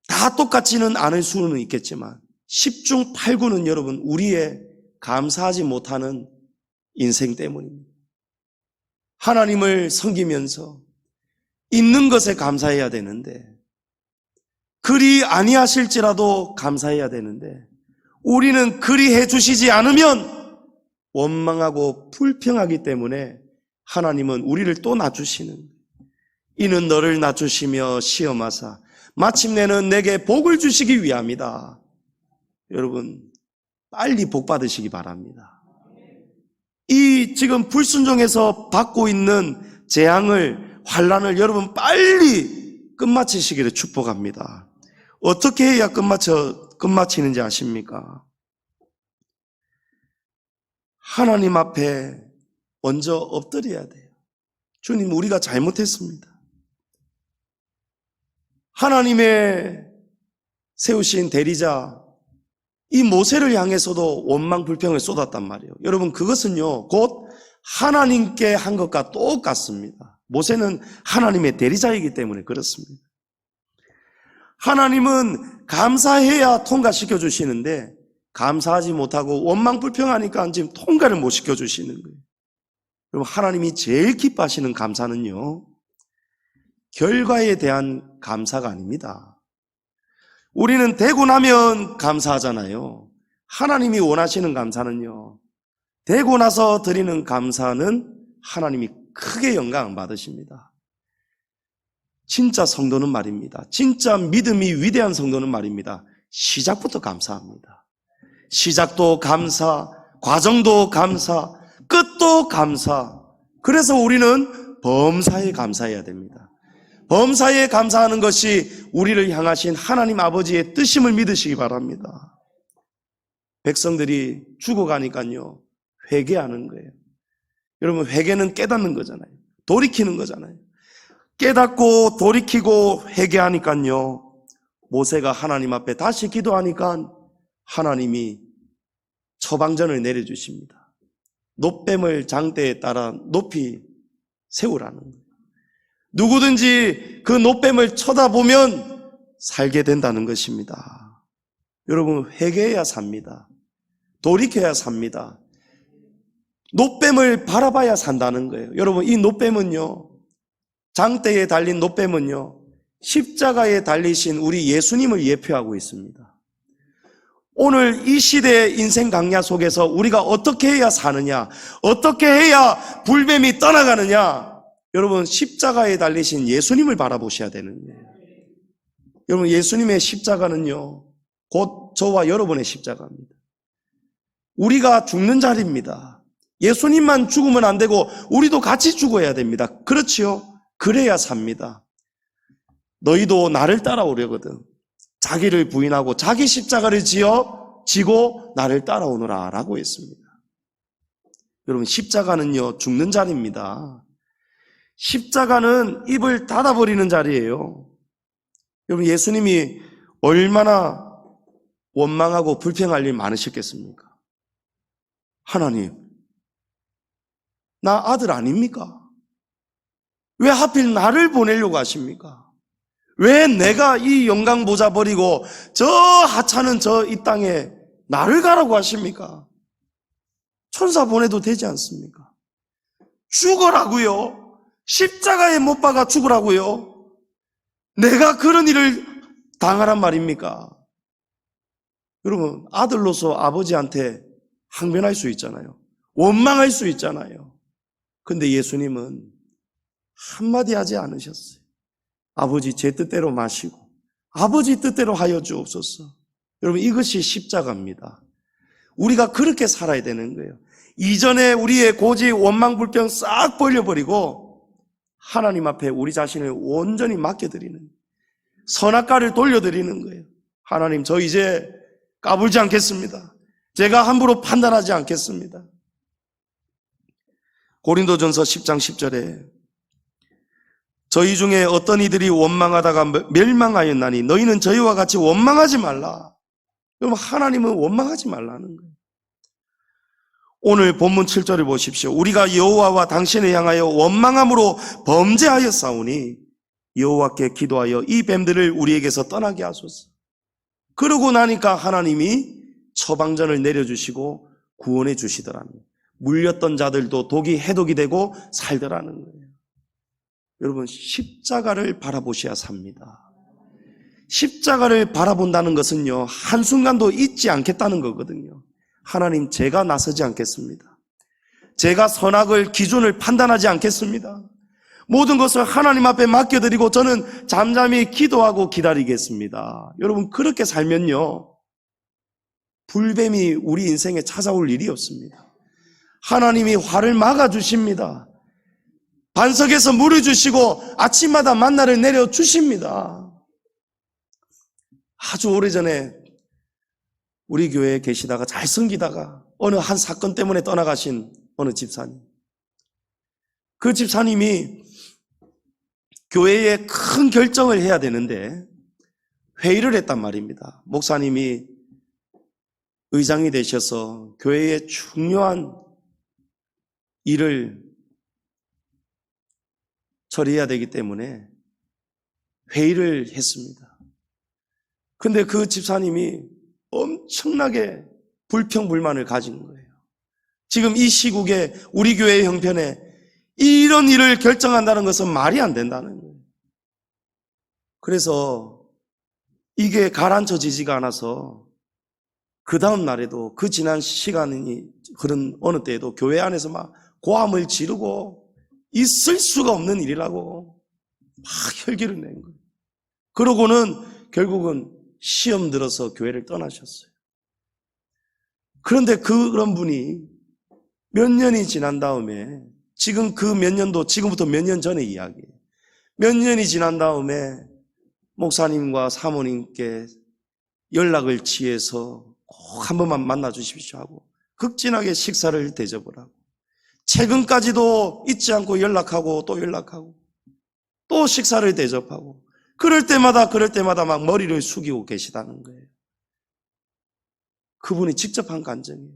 다 똑같지는 않을 수는 있겠지만 10중 8구는 여러분 우리의 감사하지 못하는 인생 때문입니다. 하나님을 섬기면서 있는 것에 감사해야 되는데 그리 아니하실지라도 감사해야 되는데 우리는 그리 해주시지 않으면 원망하고 불평하기 때문에 하나님은 우리를 또 낮추시는 거예요. 이는 너를 낮추시며 시험하사 마침내는 내게 복을 주시기 위함이다. 여러분 빨리 복 받으시기 바랍니다. 이 지금 불순종에서 받고 있는 재앙을 환난을 여러분 빨리 끝마치시기를 축복합니다. 어떻게 해야 끝마치는지 아십니까? 하나님 앞에 먼저 엎드려야 돼요. 주님 우리가 잘못했습니다. 하나님의 세우신 대리자 이 모세를 향해서도 원망 불평을 쏟았단 말이에요. 여러분 그것은요 곧 하나님께 한 것과 똑같습니다. 모세는 하나님의 대리자이기 때문에 그렇습니다. 하나님은 감사해야 통과시켜 주시는데 감사하지 못하고 원망 불평하니까 지금 통과를 못 시켜 주시는 거예요. 여러분 하나님이 제일 기뻐하시는 감사는요 결과에 대한 감사가 아닙니다. 우리는 되고 나면 감사하잖아요. 하나님이 원하시는 감사는요 되고 나서 드리는 감사는 하나님이 크게 영광 받으십니다. 진짜 성도는 말입니다. 진짜 믿음이 위대한 성도는 말입니다. 시작부터 감사합니다. 시작도 감사, 과정도 감사, 끝도 감사. 그래서 우리는 범사에 감사해야 됩니다. 범사에 감사하는 것이 우리를 향하신 하나님 아버지의 뜻임을 믿으시기 바랍니다. 백성들이 죽어가니까요, 회개하는 거예요. 여러분, 회개는 깨닫는 거잖아요. 돌이키는 거잖아요. 깨닫고 돌이키고 회개하니까요, 모세가 하나님 앞에 다시 기도하니까 하나님이 처방전을 내려주십니다. 놋뱀을 장대에 따라 높이 세우라는 거예요. 누구든지 그 놋뱀을 쳐다보면 살게 된다는 것입니다. 여러분, 회개해야 삽니다. 돌이켜야 삽니다. 놋뱀을 바라봐야 산다는 거예요. 여러분, 이 놋뱀은요, 장대에 달린 놋뱀은요, 십자가에 달리신 우리 예수님을 예표하고 있습니다. 오늘 이 시대의 인생 강야 속에서 우리가 어떻게 해야 사느냐, 어떻게 해야 불뱀이 떠나가느냐, 여러분, 십자가에 달리신 예수님을 바라보셔야 되는 거예요. 여러분, 예수님의 십자가는요, 곧 저와 여러분의 십자가입니다. 우리가 죽는 자리입니다. 예수님만 죽으면 안 되고 우리도 같이 죽어야 됩니다. 그렇지요? 그래야 삽니다. 너희도 나를 따라오려거든 자기를 부인하고 자기 십자가를 지고 나를 따라오너라 라고 했습니다. 여러분, 십자가는요, 죽는 자리입니다. 십자가는 입을 닫아버리는 자리예요. 여러분, 예수님이 얼마나 원망하고 불평할 일 많으셨겠습니까? 하나님, 나 아들 아닙니까? 왜 하필 나를 보내려고 하십니까? 왜 내가 이 영광 보좌 버리고 저 하찮은 저 이 땅에 나를 가라고 하십니까? 천사 보내도 되지 않습니까? 죽어라고요. 십자가에 못 박아 죽으라고요. 내가 그런 일을 당하란 말입니까? 여러분, 아들로서 아버지한테 항변할 수 있잖아요. 원망할 수 있잖아요. 근데 예수님은 한마디 하지 않으셨어요. 아버지, 제 뜻대로 마시고 아버지 뜻대로 하여 주옵소서. 여러분, 이것이 십자가입니다. 우리가 그렇게 살아야 되는 거예요. 이전에 우리의 고집, 원망, 불평 싹 벌려버리고 하나님 앞에 우리 자신을 온전히 맡겨드리는, 선악과를 돌려드리는 거예요. 하나님, 저 이제 까불지 않겠습니다. 제가 함부로 판단하지 않겠습니다. 고린도전서 10장 10절에 저희 중에 어떤 이들이 원망하다가 멸망하였나니 너희는 저희와 같이 원망하지 말라. 여러분, 하나님은 원망하지 말라는 거예요. 오늘 본문 7절을 보십시오. 우리가 여호와와 당신을 향하여 원망함으로 범죄하였사오니 여호와께 기도하여 이 뱀들을 우리에게서 떠나게 하소서. 그러고 나니까 하나님이 처방전을 내려주시고 구원해 주시더라는 거예요. 물렸던 자들도 독이 해독이 되고 살더라는 거예요. 여러분, 십자가를 바라보셔야 삽니다. 십자가를 바라본다는 것은요, 한순간도 잊지 않겠다는 거거든요. 하나님, 제가 나서지 않겠습니다. 제가 선악을 기준을 판단하지 않겠습니다. 모든 것을 하나님 앞에 맡겨드리고 저는 잠잠히 기도하고 기다리겠습니다. 여러분, 그렇게 살면요, 불뱀이 우리 인생에 찾아올 일이 없습니다. 하나님이 화를 막아주십니다. 반석에서 물을 주시고 아침마다 만나를 내려주십니다. 아주 오래전에 우리 교회에 계시다가 잘 섬기다가 어느 한 사건 때문에 떠나가신 어느 집사님, 그 집사님이 교회에 큰 결정을 해야 되는데 회의를 했단 말입니다. 목사님이 의장이 되셔서 교회의 중요한 일을 처리해야 되기 때문에 회의를 했습니다. 근데 그 집사님이 엄청나게 불평불만을 가진 거예요. 지금 이 시국에 우리 교회의 형편에 이런 일을 결정한다는 것은 말이 안 된다는 거예요. 그래서 이게 가라앉혀지지가 않아서 그 다음 날에도 그 지난 시간이 흐른 어느 때에도 교회 안에서 막 고함을 지르고 있을 수가 없는 일이라고 막 혈기를 낸 거예요. 그러고는 결국은 시험 들어서 교회를 떠나셨어요. 그런데 그런 분이 몇 년이 지난 다음에 지금 그 몇 년도 지금부터 몇 년 전의 이야기예요. 몇 년이 지난 다음에 목사님과 사모님께 연락을 취해서 꼭 한 번만 만나 주십시오 하고 극진하게 식사를 대접을 하고 최근까지도 잊지 않고 연락하고 또 식사를 대접하고 그럴 때마다 막 머리를 숙이고 계시다는 거예요. 그분이 직접 한 간증이에요.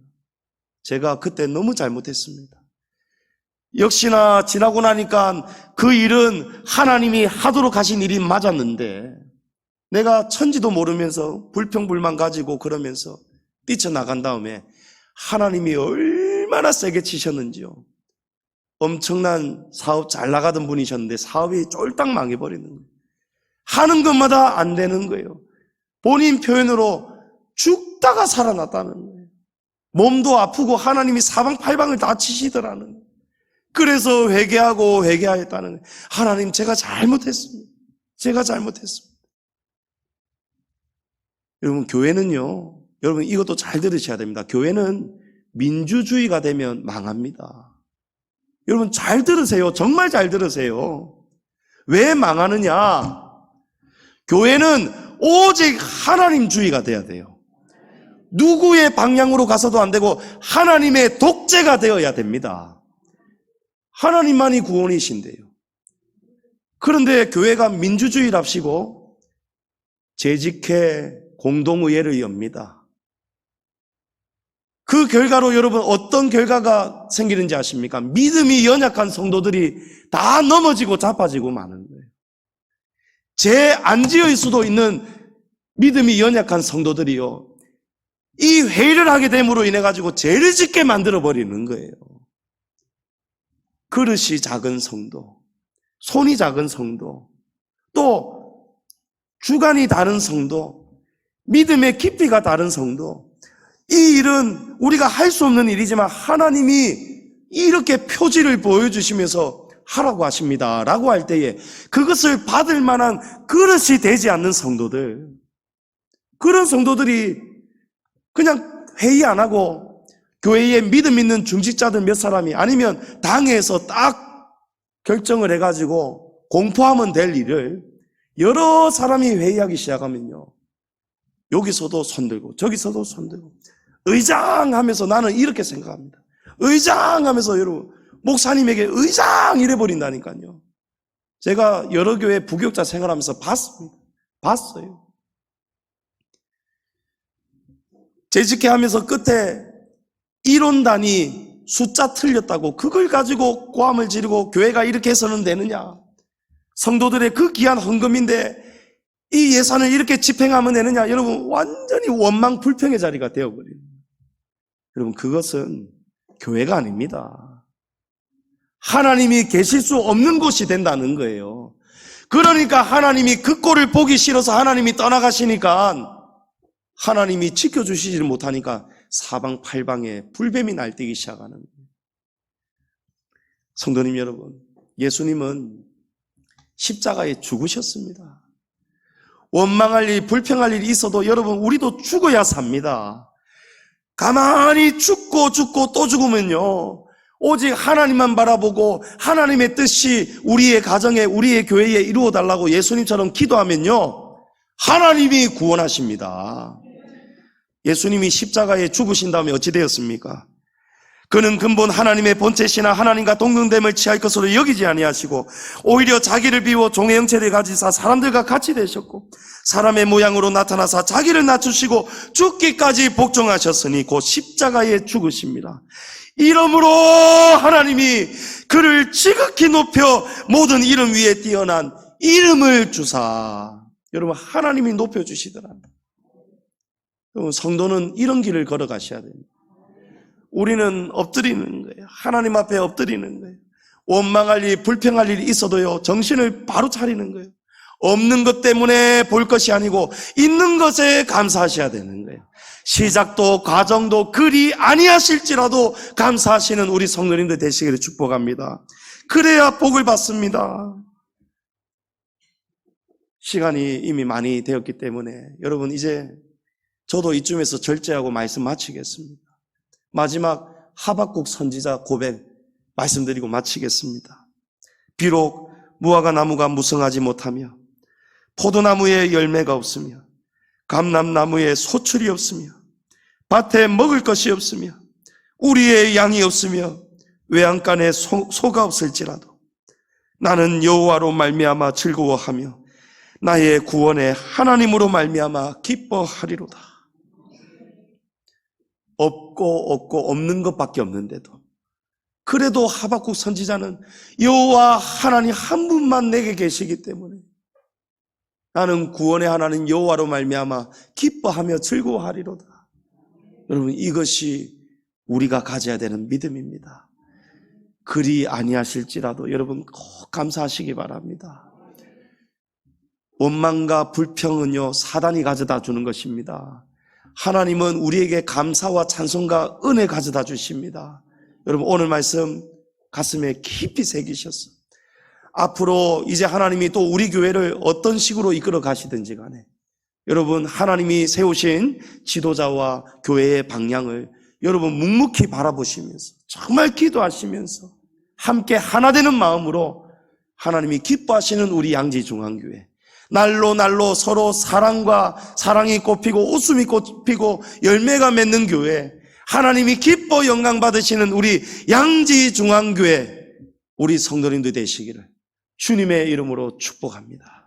제가 그때 너무 잘못했습니다. 역시나 지나고 나니까 그 일은 하나님이 하도록 하신 일이 맞았는데 내가 천지도 모르면서 불평불만 가지고 그러면서 뛰쳐나간 다음에 하나님이 얼마나 세게 치셨는지요. 엄청난 사업 잘 나가던 분이셨는데 사업이 쫄딱 망해버리는 거예요. 하는 것마다 안 되는 거예요. 본인 표현으로 죽다가 살아났다는 거예요. 몸도 아프고 하나님이 사방팔방을 다 치시더라는 거예요. 그래서 회개하였다는 거예요. 하나님 제가 잘못했습니다. 여러분 교회는요, 여러분 이것도 잘 들으셔야 됩니다. 교회는 민주주의가 되면 망합니다. 여러분 잘 들으세요. 정말 잘 들으세요. 왜 망하느냐? 교회는 오직 하나님주의가 돼야 돼요. 누구의 방향으로 가서도 안 되고 하나님의 독재가 되어야 됩니다. 하나님만이 구원이신데요. 그런데 교회가 민주주의랍시고 재직회 공동의회를 엽니다. 그 결과로 여러분 어떤 결과가 생기는지 아십니까? 믿음이 연약한 성도들이 다 넘어지고 자빠지고 마는 거예요. 죄 안 지을 수도 있는 믿음이 연약한 성도들이요, 이 회의를 하게 됨으로 인해 가지고 죄를 짓게 만들어 버리는 거예요. 그릇이 작은 성도, 손이 작은 성도, 또 주관이 다른 성도, 믿음의 깊이가 다른 성도, 이 일은 우리가 할 수 없는 일이지만 하나님이 이렇게 표지를 보여주시면서 하라고 하십니다 라고 할 때에 그것을 받을 만한 그릇이 되지 않는 성도들, 그런 성도들이 그냥 회의 안 하고 교회에 믿음 있는 중직자들 몇 사람이 아니면 당에서 딱 결정을 해가지고 공포하면 될 일을 여러 사람이 회의하기 시작하면요, 여기서도 손들고 저기서도 손들고 의장 하면서, 나는 이렇게 생각합니다. 의장 하면서 여러분 목사님에게 의장 이래버린다니까요. 제가 여러 교회 부교육자 생활하면서 봤어요. 재직회 하면서 끝에 이론단이 숫자 틀렸다고 그걸 가지고 고함을 지르고 교회가 이렇게 해서는 되느냐, 성도들의 그 귀한 헌금인데 이 예산을 이렇게 집행하면 되느냐, 여러분 완전히 원망 불평의 자리가 되어버려요. 여러분 그것은 교회가 아닙니다. 하나님이 계실 수 없는 곳이 된다는 거예요. 그러니까 하나님이 그 꼴을 보기 싫어서 하나님이 떠나가시니까 하나님이 지켜주시지 못하니까 사방팔방에 불뱀이 날뛰기 시작하는 거예요. 성도님 여러분, 예수님은 십자가에 죽으셨습니다. 원망할 일, 불평할 일이 있어도 여러분 우리도 죽어야 삽니다. 가만히 죽고 또 죽으면요, 오직 하나님만 바라보고 하나님의 뜻이 우리의 가정에, 우리의 교회에 이루어달라고 예수님처럼 기도하면요, 하나님이 구원하십니다. 예수님이 십자가에 죽으신 다음에 어찌 되었습니까? 그는 근본 하나님의 본체시나 하나님과 동등됨을 취할 것으로 여기지 아니하시고 오히려 자기를 비워 종의 형체를 가지사 사람들과 같이 되셨고 사람의 모양으로 나타나사 자기를 낮추시고 죽기까지 복종하셨으니 곧 십자가에 죽으십니다. 이러므로 하나님이 그를 지극히 높여 모든 이름 위에 뛰어난 이름을 주사, 여러분 하나님이 높여주시더라. 여러분 성도는 이런 길을 걸어가셔야 됩니다. 우리는 엎드리는 거예요. 하나님 앞에 엎드리는 거예요. 원망할 일, 불평할 일이 있어도요, 정신을 바로 차리는 거예요. 없는 것 때문에 볼 것이 아니고 있는 것에 감사하셔야 되는 거예요. 시작도 과정도 그리 아니하실지라도 감사하시는 우리 성도님들 되시기를 축복합니다. 그래야 복을 받습니다. 시간이 이미 많이 되었기 때문에 여러분 이제 저도 이쯤에서 절제하고 말씀 마치겠습니다. 마지막 하박국 선지자 고백 말씀드리고 마치겠습니다. 비록 무화과 나무가 무성하지 못하며 포도나무에 열매가 없으며 감람나무에 소출이 없으며 밭에 먹을 것이 없으며 우리의 양이 없으며 외양간에 소가 없을지라도 나는 여호와로 말미암아 즐거워하며 나의 구원의 하나님으로 말미암아 기뻐하리로다. 없고 없는 것밖에 없는데도 그래도 하박국 선지자는 여호와 하나님 한 분만 내게 계시기 때문에 나는 구원의 하나님 여호와로 말미암아 기뻐하며 즐거워하리로다. 여러분 이것이 우리가 가져야 되는 믿음입니다. 그리 아니하실지라도 여러분 꼭 감사하시기 바랍니다. 원망과 불평은요 사단이 가져다 주는 것입니다. 하나님은 우리에게 감사와 찬송과 은혜 가져다 주십니다. 여러분 오늘 말씀 가슴에 깊이 새기셨어. 앞으로 이제 하나님이 또 우리 교회를 어떤 식으로 이끌어 가시든지 간에 여러분 하나님이 세우신 지도자와 교회의 방향을 여러분 묵묵히 바라보시면서 정말 기도하시면서 함께 하나 되는 마음으로 하나님이 기뻐하시는 우리 양지중앙교회 날로 서로 사랑이 꽃피고 웃음이 꽃피고 열매가 맺는 교회 하나님이 기뻐 영광 받으시는 우리 양지중앙교회 우리 성도님들 되시기를 주님의 이름으로 축복합니다.